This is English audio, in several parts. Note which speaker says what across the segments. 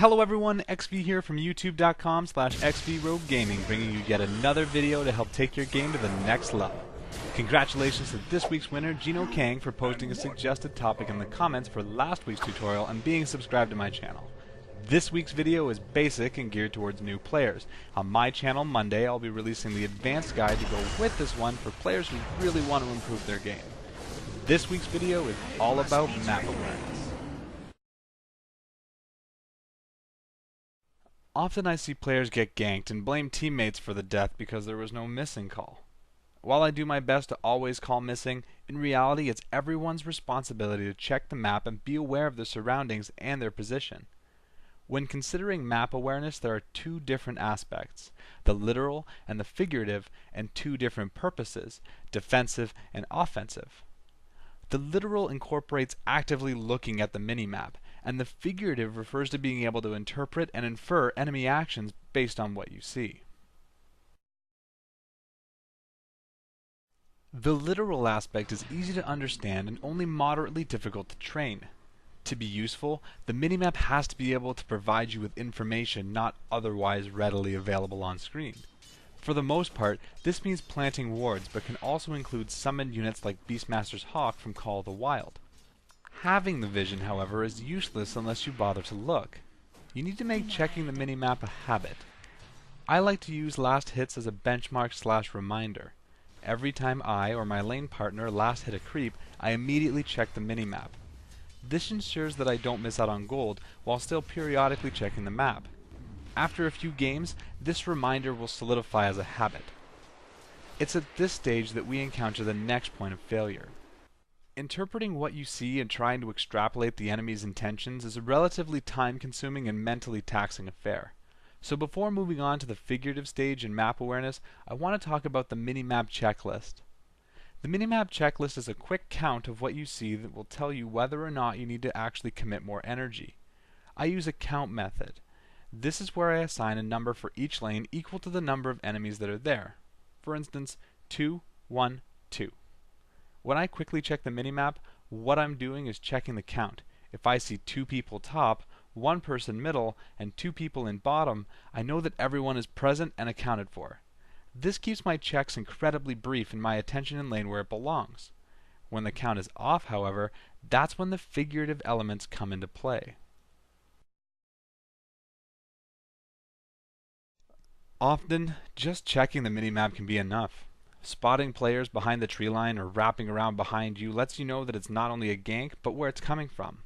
Speaker 1: Hello everyone, XV here from youtube.com/xvroguegaming, bringing you yet another video to help take your game to the next level. Congratulations to this week's winner, Gino Kang, for posting a suggested topic in the comments for last week's tutorial and being subscribed to my channel. This week's video is basic and geared towards new players. On my channel Monday, I'll be releasing the advanced guide to go with this one for players who really want to improve their game. This week's video is all about map awareness. Often I see players get ganked and blame teammates for the death because there was no missing call. While I do my best to always call missing, in reality it's everyone's responsibility to check the map and be aware of their surroundings and their position. When considering map awareness, there are two different aspects, the literal and the figurative, and two different purposes, defensive and offensive. The literal incorporates actively looking at the minimap, and the figurative refers to being able to interpret and infer enemy actions based on what you see. The literal aspect is easy to understand and only moderately difficult to train. To be useful, the minimap has to be able to provide you with information not otherwise readily available on screen. For the most part, this means planting wards, but can also include summoned units like Beastmaster's Hawk from Call of the Wild. Having the vision, however, is useless unless you bother to look. You need to make checking the minimap a habit. I like to use last hits as a benchmark/reminder. Every time I or my lane partner last hit a creep, I immediately check the minimap. This ensures that I don't miss out on gold while still periodically checking the map. After a few games, this reminder will solidify as a habit. It's at this stage that we encounter the next point of failure. Interpreting what you see and trying to extrapolate the enemy's intentions is a relatively time-consuming and mentally taxing affair. So before moving on to the figurative stage in map awareness, I want to talk about the minimap checklist. The minimap checklist is a quick count of what you see that will tell you whether or not you need to actually commit more energy. I use a count method. This is where I assign a number for each lane equal to the number of enemies that are there. For instance, 2, 1, 2. When I quickly check the minimap, what I'm doing is checking the count. If I see 2 people top, 1 person middle, and 2 people in bottom, I know that everyone is present and accounted for. This keeps my checks incredibly brief and my attention in lane where it belongs. When the count is off, however, that's when the figurative elements come into play. Often, just checking the minimap can be enough. Spotting players behind the tree line or wrapping around behind you lets you know that it's not only a gank, but where it's coming from.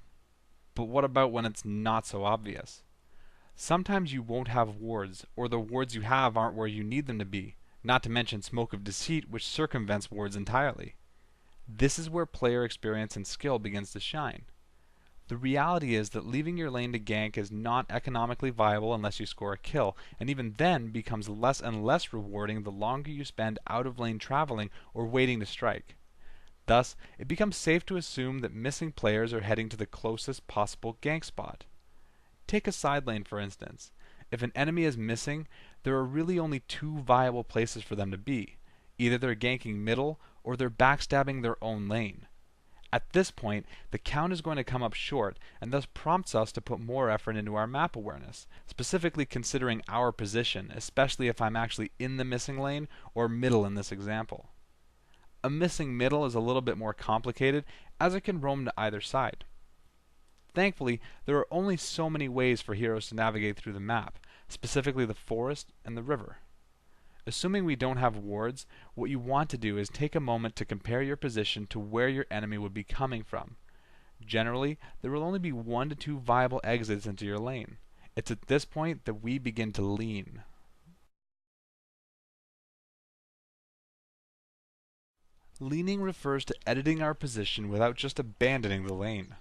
Speaker 1: But what about when it's not so obvious? Sometimes you won't have wards, or the wards you have aren't where you need them to be, not to mention Smoke of Deceit, which circumvents wards entirely. This is where player experience and skill begins to shine. The reality is that leaving your lane to gank is not economically viable unless you score a kill, and even then becomes less and less rewarding the longer you spend out of lane traveling or waiting to strike. Thus, it becomes safe to assume that missing players are heading to the closest possible gank spot. Take a side lane for instance. If an enemy is missing, there are really only 2 viable places for them to be. Either they're ganking middle, or they're backstabbing their own lane. At this point, the count is going to come up short, and thus prompts us to put more effort into our map awareness, specifically considering our position, especially if I'm actually in the missing lane, or middle in this example. A missing middle is a little bit more complicated, as it can roam to either side. Thankfully, there are only so many ways for heroes to navigate through the map, specifically the forest and the river. Assuming we don't have wards, what you want to do is take a moment to compare your position to where your enemy would be coming from. Generally, there will only be 1 to 2 viable exits into your lane. It's at this point that we begin to lean. Leaning refers to editing our position without just abandoning the lane.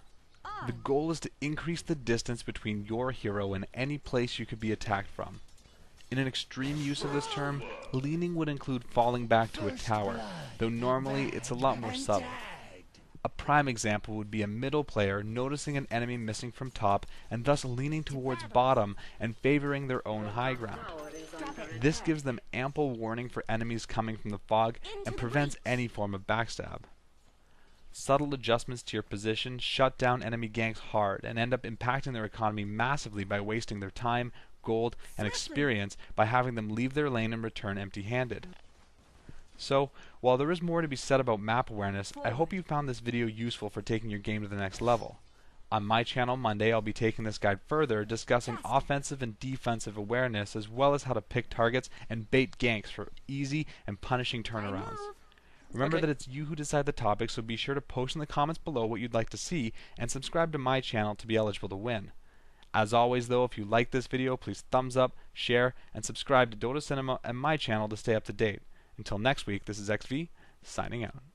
Speaker 1: The goal is to increase the distance between your hero and any place you could be attacked from. In an extreme use of this term, leaning would include falling back to a tower, though normally it's a lot more subtle. A prime example would be a middle player noticing an enemy missing from top and thus leaning towards bottom and favoring their own high ground. This gives them ample warning for enemies coming from the fog and prevents any form of backstab. Subtle adjustments to your position shut down enemy ganks hard and end up impacting their economy massively by wasting their time, gold, and experience by having them leave their lane and return empty-handed. So, while there is more to be said about map awareness, I hope you found this video useful for taking your game to the next level. On my channel Monday, I'll be taking this guide further, discussing offensive and defensive awareness, as well as how to pick targets and bait ganks for easy and punishing turnarounds. Remember that it's you who decide the topic, so be sure to post in the comments below what you'd like to see, and subscribe to my channel to be eligible to win. As always though, if you like this video, please thumbs up, share, and subscribe to Dota Cinema and my channel to stay up to date. Until next week, this is XV, signing out.